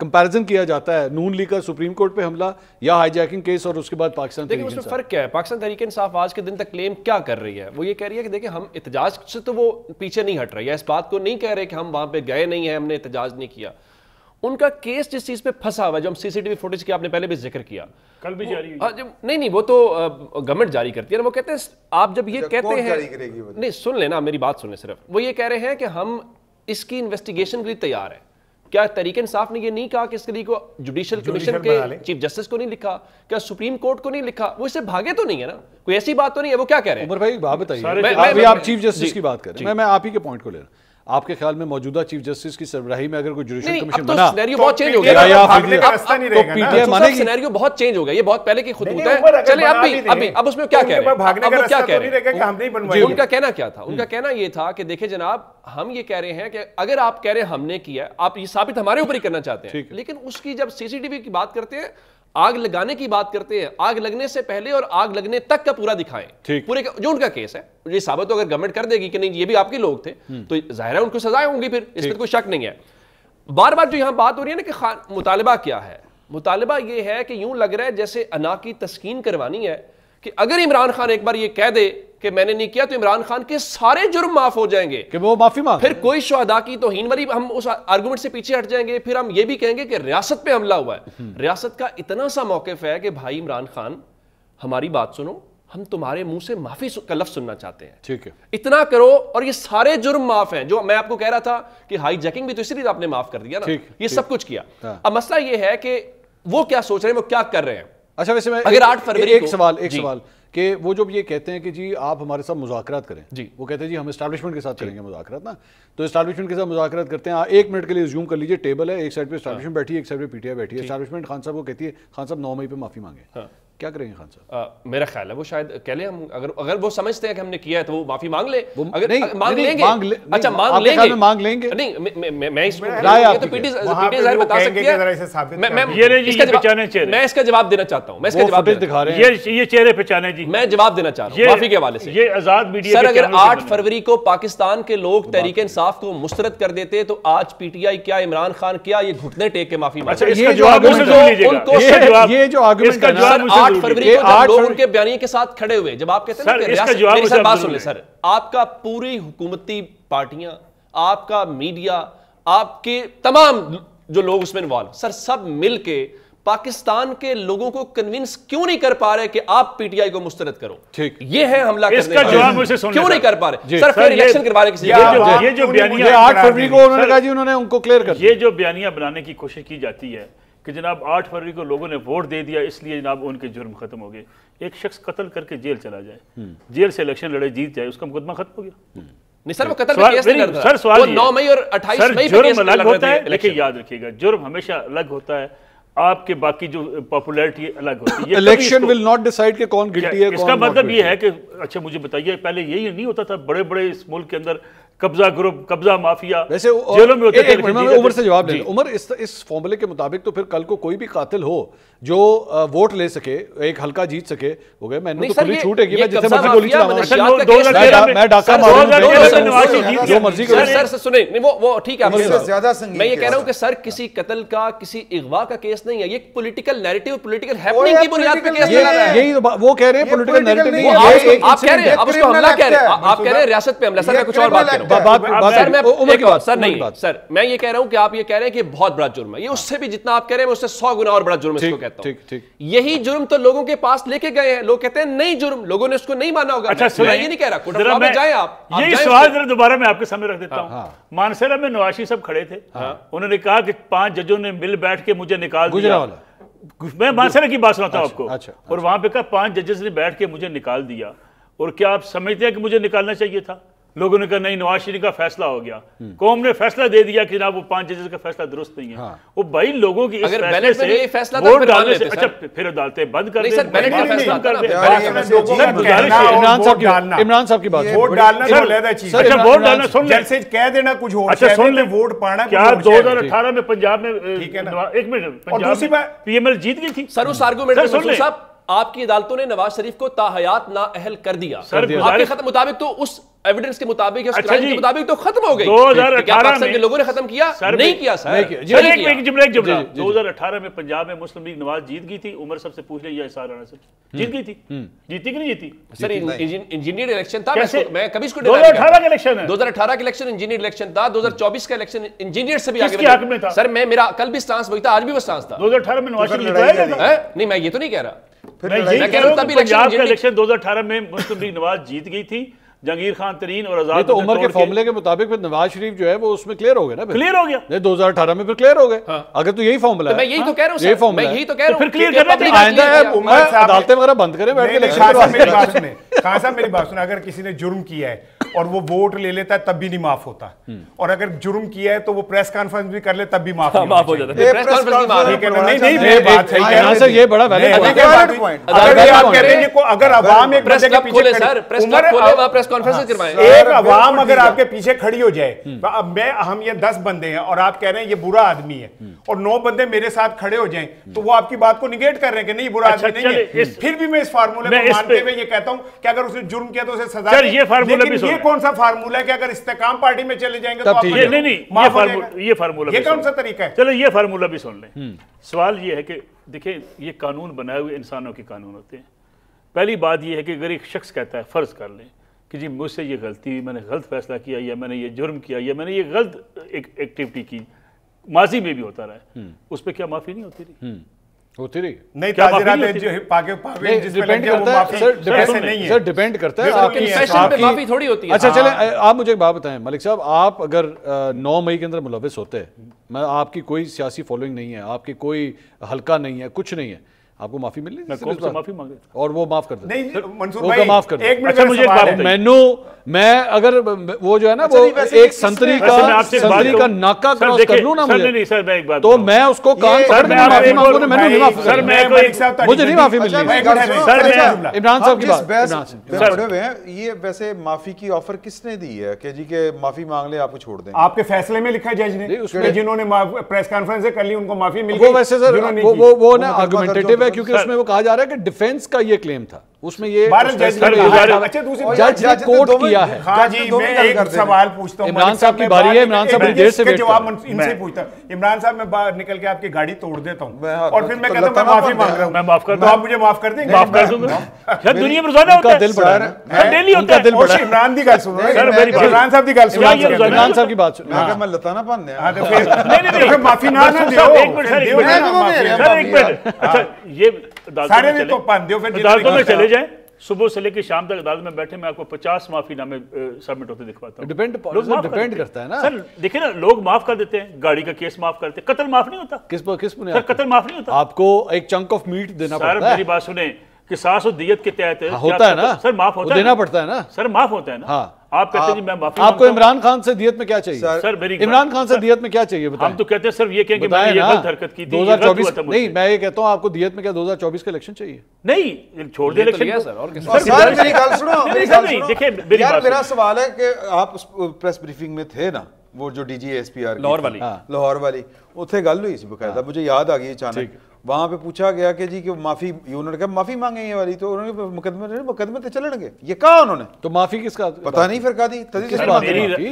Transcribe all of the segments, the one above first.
Comparison किया जाता है नून लीग का सुप्रीम कोर्ट पे हमला या हाईजैकिंग केस और उसके बाद पाकिस्तान देखिए उसमें फर्क क्या है। पाकिस्तान तहरीक इंसाफ आज के दिन तक क्लेम क्या कर रही है, वो ये कह रही है कि देखिए हम एहतजाज से तो वो पीछे नहीं हट रही है, इस बात को नहीं कह रहे कि हम वहां पे गए नहीं है, हमने एहतजाज नहीं किया। उनका केस जिस चीज पे फंसा हुआ है, जो हम सीसीटीवी फुटेज की आपने पहले भी जिक्र किया, कल भी जारी हुई। नहीं वो तो गवर्नमेंट जारी करती है ना। वो कहते हैं आप जब ये कहते हैं, नहीं सुन लेना मेरी बात सुन ले सिर्फ, वो ये कह रहे हैं कि हम इसकी इन्वेस्टिगेशन के लिए तैयार है। क्या तहरीक इंसाफ ने ये नहीं कहा कि इसके लिए को जुडिशियल कमीशन के चीफ जस्टिस को नहीं लिखा, क्या सुप्रीम कोर्ट को नहीं लिखा? वो इससे भागे तो नहीं है ना, कोई ऐसी बात तो नहीं है। वो क्या कह रहे हैं? उमर भाई बात बताइए, आप चीफ जस्टिस की बात कर रहे हैं, मैं आप ही के पॉइंट को ले रहा हूं। आपके ख्याल में मौजूदा चीफ जस्टिस की सरबराही में अगर कोई जुडिशियल कमीशन बना, सिनेरियो बहुत चेंज हो गया, तो पीटीआई मानेगी। सिनेरियो बहुत चेंज हो गया, ये बहुत पहले की खुतबत है। चलिए अब उसमें क्या कह रहे हैं, अब क्या कह रहे हैं? उनका कहना क्या था? उनका कहना ये था कि देखिए जनाब, हम ये कह रहे हैं कि अगर आप कह रहे हैं हमने किया, आप ये साबित हमारे ऊपर ही करना चाहते हैं, लेकिन उसकी जब सीसीटीवी की बात करते हैं, आग लगाने की बात करते हैं, आग लगने से पहले और आग लगने तक का पूरा दिखाएं, पूरे जो उनका केस है, ये साबित तो अगर गवर्नमेंट कर देगी कि नहीं ये भी आपके लोग थे, तो जाहिर है उनको सजाएं होंगी, फिर इसमें कोई शक नहीं है। बार बार जो यहां बात हो रही है ना कि मुतालिबा क्या है, मुतालिबा ये है कि यूं लग रहा है जैसे अना की तस्कीन करवानी है कि अगर इमरान खान एक बार ये कह दे कि मैंने नहीं किया, तो इमरान खान के सारे जुर्म माफ हो जाएंगे, कि वो माफी मांगे, फिर कोई शुहदा की तौहीन वाली हम उस आर्गुमेंट से पीछे हट जाएंगे। फिर हम ये भी कहेंगे कि रियासत पे हमला हुआ है। रियासत का इतना सा मौकिफ है कि भाई इमरान खान हमारी बात सुनो, हम तुम्हारे मुंह से माफी का लफ्ज सुनना चाहते हैं, ठीक है, इतना करो और ये सारे जुर्म माफ हैं। जो मैं आपको कह रहा था कि हाईजैकिंग भी तो इसलिए आपने माफ कर दिया ना, ये सब कुछ किया। अब मसला ये है कि वो क्या सोच रहे हैं, वो क्या कर रहे हैं। अच्छा वैसे मैं अगर 8 फरवरी एक सवाल कि वो जो ये कहते हैं कि जी आप हमारे साथ मुज़ाकरात करें, जी वो कहते हैं जी हम एस्टैब्लिशमेंट के साथ करेंगे मुज़ाकरात ना, तो एस्टैब्लिशमेंट के साथ मुज़ाकरात करते हैं। 1 मिनट के लिए ज़ूम कर लीजिए, टेबल है, एक साइड पे एस्टैब्लिशमेंट बैठी है, एक साइड पे पीटीआई बैठी है। एस्टैब्लिशमेंट खान साहब को कहती है खान साहब 9 मई पे माफी मांगे, क्या करेंगे खान साहब? मेरा ख्याल है वो शायद कह ले, हम अगर वो समझते हैं कि हमने किया है तो वो माफी मांग ले। अगर नहीं मांग लेंगे, अच्छा मांग लेंगे, मांग लेंगे। नहीं मैं इसको पीटीआई बता सकती है, मैं इसका जवाब देना चाहता हूं, मैं इसका जवाब दिखा रहे हैं, ये चेहरे पहचाने जी, मैं जवाब देना चाह रहा हूं माफी के हवाले से। ये आजाद मीडिया सर, अगर 8 फरवरी को पाकिस्तान के लोग तहरीक इंसाफ को मुस्तरद कर देते तो आज पीटीआई क्या, इमरान खान क्या, ये घुटने टेक के माफी मांगे। ये जो आर्गुमेंट 8 फरवरी को जब लोग उनके बयानिए के साथ खड़े हुए, जब आप कहते हैं ना मेरी सर बात सुन ले सर, आपका पूरी हुकूमती पार्टियां, आपका मीडिया, आपके तमाम जो लोग उसमें इन्वॉल्व, सर सब मिलके पाकिस्तान के लोगों को कन्विंस क्यों नहीं कर पा रहे कि आप पीटीआई को मुस्तरद करो? ठीक, ये है हमला करने इसका जवाब मुझे सुनने क्यों नहीं कर पा रहे? सर फिर इलेक्शन करवाने की ये जो बयानियां 8 फरवरी को उन्होंने कहा जी, उन्होंने उनको क्लियर कर, ये जो बयानियां बनाने की कोशिश की जाती है कि जनाब 8 फरवरी को लोगों ने वोट दे दिया इसलिए जनाब उनके जुर्म खत्म हो गए। एक शख्स कत्ल करके जेल चला जाए, जेल से इलेक्शन लड़े जीत जाए, उसका मुकदमा खत्म हो गया। नहीं सर, वो कत्ल का केस नहीं लड़ रहा, सवाल 9 मई और 28 मई पे जुर्म केस अलग होता है, लेकिन लेकिन याद रखिएगा जुर्म हमेशा अलग होता है, आपके बाकी जो पॉपुलैरिटी अलग होती है। इलेक्शन विल नॉट डिसाइड कि कौन गिल्टी है। इसका मतलब ये है कि अच्छा मुझे बताइए, पहले यही नहीं होता था, बड़े बड़े इस मुल्क के अंदर कब्जा ग्रुप, कब्जा माफिया वैसे जेलों में होते थे। उमर से जवाब लेना। उमर, इस फॉर्मूले के मुताबिक तो फिर कल को कोई भी कातिल हो जो वोट ले सके, एक हल्का जीत सके, हो गए, मैंने तो खुली छूट है कि मैं जितने मर्जी गोली चलाऊंगा, मैं डाका मारूंगा, जो मर्जी करूं। सर सुने, वो ठीक है, मैं ये कह रहा हूं कि सर किसी कत्ल का, किसी अगवा का केस नहीं है, ये पॉलिटिकल नैरेटिव, पॉलिटिकल हैपनिंग की बुनियाद पे केस लड़ा रहा है। यही वो कह रहे हैं, पॉलिटिकल नैरेटिव नहीं है। आप कह रहे हैं, अब उसको हमला कह रहे हैं, आप कह रहे हैं रियासत पे हमला। सर मैं कुछ और बात कर रहा हूं, सर मैं उमर की बात, सर नहीं सर मैं ये कह रहा हूं कि आप ये कह रहे हैं कि बहुत बड़ा जुर्म है, ये उससे भी जितना आप कह रहे हैं उससे 100 गुना और बड़ा जुर्म इसको कहता हूं। ठीक, यही जुर्म तो लोगों के पास लेके गए हैं, लोग कहते हैं नहीं जुर्म, लोगों ने उसको नहीं माना होगा। अच्छा मैं ये नहीं कह रहा, कोर्ट में जाएं आप, यही सवाल जरा दोबारा मैं आपके सामने रख देता हूं। मानसरा में नवाशी साहब खड़े थे, उन्होंने कहा कि 5 जजों ने मिल बैठ के मुझे निकाल दिया। मैं मानसरा की बात सुनाता हूं आपको, और वहां पे कहा 5 जजेस ने बैठ के मुझे निकाल दिया। और क्या आप समझते हैं कि मुझे निकालना चाहिए था? लोगों ने कहा नहीं, नवाज शरीफ का फैसला हो गया, कौम ने फैसला दे दिया कि जनाब वो 5 जजेस का फैसला दुरुस्त नहीं है। वो भाई लोगों की अगर बैलेट से ये फैसला वोट डालने से अच्छा फिर अदालतें बंद कर दे, बैलेट का फैसला कर दे। इमरान साहब की बात, वोट डालना तो अलग चीज है। अच्छा वोट डालना सुन ले, जैसे कह देना कुछ और, अच्छा सुन ले, वोट पाना क्या 2018 में पंजाब में, ठीक है ना, एक मिनट, पंजाब में पीएमएल जीत गई थी सर, उस आर्गुमेंट में मंसूर साहब आपकी अदालतों ने नवाज शरीफ को ताहयात नाअहल कर दिया। आपके खत्म मुताबिक तो उस एविडेंस के मुताबिक उस क्राइम के मुताबिक तो खत्म हो गई। 2018 के लोगों ने खत्म किया नहीं किया सर। 2018 में पंजाब में मुस्लिम लीग नवाज जीत गई थी। उमर साहब से पूछ लिया इसार राणा से जीत गई थी, जीती कि नहीं जीती? सर इंजीनियर इलेक्शन था, मैं कभी इसको 2018 का इलेक्शन है, 2018 का इलेक्शन इंजीनियर इलेक्शन था, 2024 का इलेक्शन इंजीनियर से भी आगे था। सर मैं मेरा कल भी स्टांस वही था, आज भी वो स्टांस था। 2018 में नवाज शरीफ जीता नहीं, मैं ये तो नहीं कह रहा। मैं कह रहा हूं तभी पंजाब का इलेक्शन 2018 में मुस्लिम लीग नवाज जीत गई थी। जहांगीर खान तरीन और आजाद तो उमर के फॉर्मूले के मुताबिक फिर नवाज शरीफ जो है वो उसमें क्लियर हो गए ना, क्लियर हो गया 2018 में फिर क्लियर हो गए। अगर तो यही फॉर्मूला है, मैं यही तो कह रहा हूं, यही फॉर्मूला मैं यही तो कह रहा हूं, फिर क्लियर करना चाहिए। अदालतें वगैरह बंद करें, बैठ के इलेक्शन करवाएं। खान साहब मेरी बात सुने, अगर किसी ने जुर्म किया है और वो वोट ले लेता है तब भी नहीं माफ होता, और अगर जुर्म किया है तो वो प्रेस कॉन्फ्रेंस भी कर ले तब भी माफ हो जाता है। प्रेस कॉन्फ्रेंस नहीं, बात है ये बड़ा वैलिड पॉइंट। अगर आप कह रहे हैं कि अगर अवाम एक बंदे के पीछे प्रेस कॉन्फ्रेंस करवाएं, एक अवाम अगर आपके पीछे खड़ी हो जाए, अब हम ये 10 बंदे हैं और आप कह रहे हैं ये बुरा आदमी है, और 9 बंदे मेरे साथ खड़े हो जाएं, तो वो आपकी बात को निगेट कर रहे हैं कि नहीं बुरा आदमी नहीं है। फिर भी मैं इस फार्मूले को मानते हुए ये कहता हूं कि अगर उसने जुर्म किया तो उसे सजा, ये कौन सा फार्मूला है कि अगर इस्तेकाम पार्टी में चले जाएंगे तो ये फार्मूला, ये कौन सा तरीका है? चलो ये फार्मूला भी सुन लें। सवाल ये है कि देखिए ये कानून बनाए हुए इंसानों के कानून होते हैं। पहली बात ये है कि अगर एक शख्स कहता है, फर्ज कर लें कि जी मुझसे ये गलती हुई, मैंने गलत फैसला किया, या मैंने ये जुर्म किया, या मैंने ये गलत एक्टिविटी की, माजी में भी होता रहा है, उस पर क्या माफी नहीं होती रही? होती रही नहीं, सर डिपेंड करता है आपकी माफी थोड़ी होती है। अच्छा चले, आप मुझे एक बात बताएं मलिक साहब, आप अगर 9 मई के अंदर मुलविस होते हैं, मैं आपकी कोई सियासी फॉलोइंग नहीं है, आपकी कोई हल्का नहीं है, कुछ नहीं है, आपको माफी मिलनी है, माफी मांगे और वो माफ कर दे, नहीं मंसूर भाई माफ कर दे। अच्छा मुझे एक बात मैनू मैं अगर वो जो है ना वो एक संतरी का नाका क्रॉस कर लूं ना मुझे, सर मैं एक बात तो मैं उसको कान पकड़ के माफी मांगू ना, मैंने नहीं माफ, सर मैं मुझे नहीं माफी मिलनी। सर इमरान साहब की बात पड़े हुए हैं, ये वैसे माफी की ऑफर किसने दी है कि जी के माफी मांग ले आपको छोड़ दें? आपके फैसले में लिखा जज ने, जिन्होंने प्रेस कॉन्फ्रेंस कर ली उनको माफी मिल गई। वो वैसे सर वो ना आर्गुमेंटेटिव है, क्योंकि उसमें वो कहा जा रहा है कि डिफेंस का ये क्लेम था, उसमें ये जज कोर्ट किया है। हाँ जी, मैं एक सवाल पूछता हूँ, इमरान साहब की बारी है, इमरान साहब देर से जवाब इनसे पूछता हूँ। इमरान साहब मैं बाहर निकल के आपकी गाड़ी तोड़ देता हूँ और फिर मैं कहता हूँ मैं माफी मांग रहा हूँ, मैं माफ कर दूं, तो आप मुझे माफ कर देंगे? माफ कर दूंगा। शायद दुनिया में रोजाना होता है, दिल बड़ा है, डेली होता है। इमरान दी गल सुनो, इमरान साहब दी गल सुनो, इमरान साहब की बात सुनो। मैं लताना पान दे, नहीं माफी ना दो, एक मिनट सर, एक मिनट। अच्छा ये सारे तो पान दो, फिर अदालतों में चले जाएं, सुबह से लेकर शाम तक अदालत में बैठे, मैं आपको 50 माफीनामे सबमिट होते दिखवाता हूँ। डिपेंड करता है ना सर, देखिए ना, लोग माफ कर देते हैं, गाड़ी का केस माफ करते हैं, कत्ल माफ नहीं होता। किस सर कत्ल माफ नहीं होता, आपको एक चंक ऑफ मीट देना पड़ता है। सर मेरी बात सुने, किसास और दियत के तहत होता है ना सर, माफ होता है, देना पड़ता है ना सर, माफ होता है ना। हाँ, आप कहते हैं जी मैं माफी, आपको इमरान खान से दियत में क्या चाहिए? सर मेरी इमरान खान से दियत में क्या चाहिए बताएं? हम तो कहते हैं सर ये कहें कि मैंने ये गलत हरकत की थी, 2024 नहीं, मैं ये कहता हूं आपको दियत में क्या 2024 का इलेक्शन चाहिए? नहीं, छोड़ दे इलेक्शन सर। और सर मेरी गल सुनो, देखिए मेरा सवाल है कि आप प्रेस ब्रीफिंग में थे ना, वो जो डीजी एसपीआर लाहौर वाली उत्थे गल हुई सी बकायदा, मुझे याद आ गई अचानक। वहां पे पूछा गया कि जी कि माफी, उन्होंने कहा माफी मांगे ये वाली, तो उन्होंने मुकदमे तो चलणगे, ये कहा उन्होंने, तो माफी किसका पता नहीं, फिर कहा दी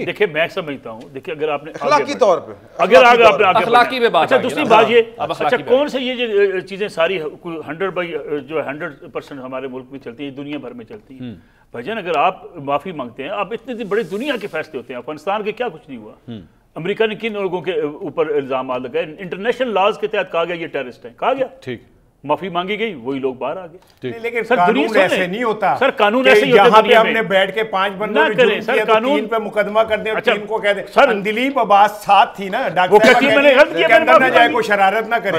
देखिए मैं समझता हूं, देखिए अगर आपने अखलाकी तौर पे, अगर आपने अखलाकी में बात, अच्छा दूसरी बात ये, अच्छा कौन से ये चीजें सारी 100% हमारे मुल्क में चलती है, दुनिया भर में चलती है भाईजान। अगर आप माफी मांगते हैं, आप इतनी बड़ी दुनिया के फैसले होते हैं, अफगानिस्तान के क्या कुछ नहीं हुआ, अमेरिका ने किन लोगों के ऊपर इल्जाम लगाए, इंटरनेशनल लॉज के तहत कहा गया ये टेररिस्ट है, कहा गया, ठीक, माफी मांगी गई, वही लोग बाहर आ गए। लेकिन सर कानून ऐसे नहीं होता सर, कानून ऐसे ही होता है। यहाँ पे हमने बैठ के 5 बंदों ने जुर्म किया तो 3 पे मुकदमा कर दे और 3 को कह दे। दिलीप अब्बास साथ थी ना, डॉक्टर, मैंने गलत किया, ना जाए, कोई शरारत ना करे।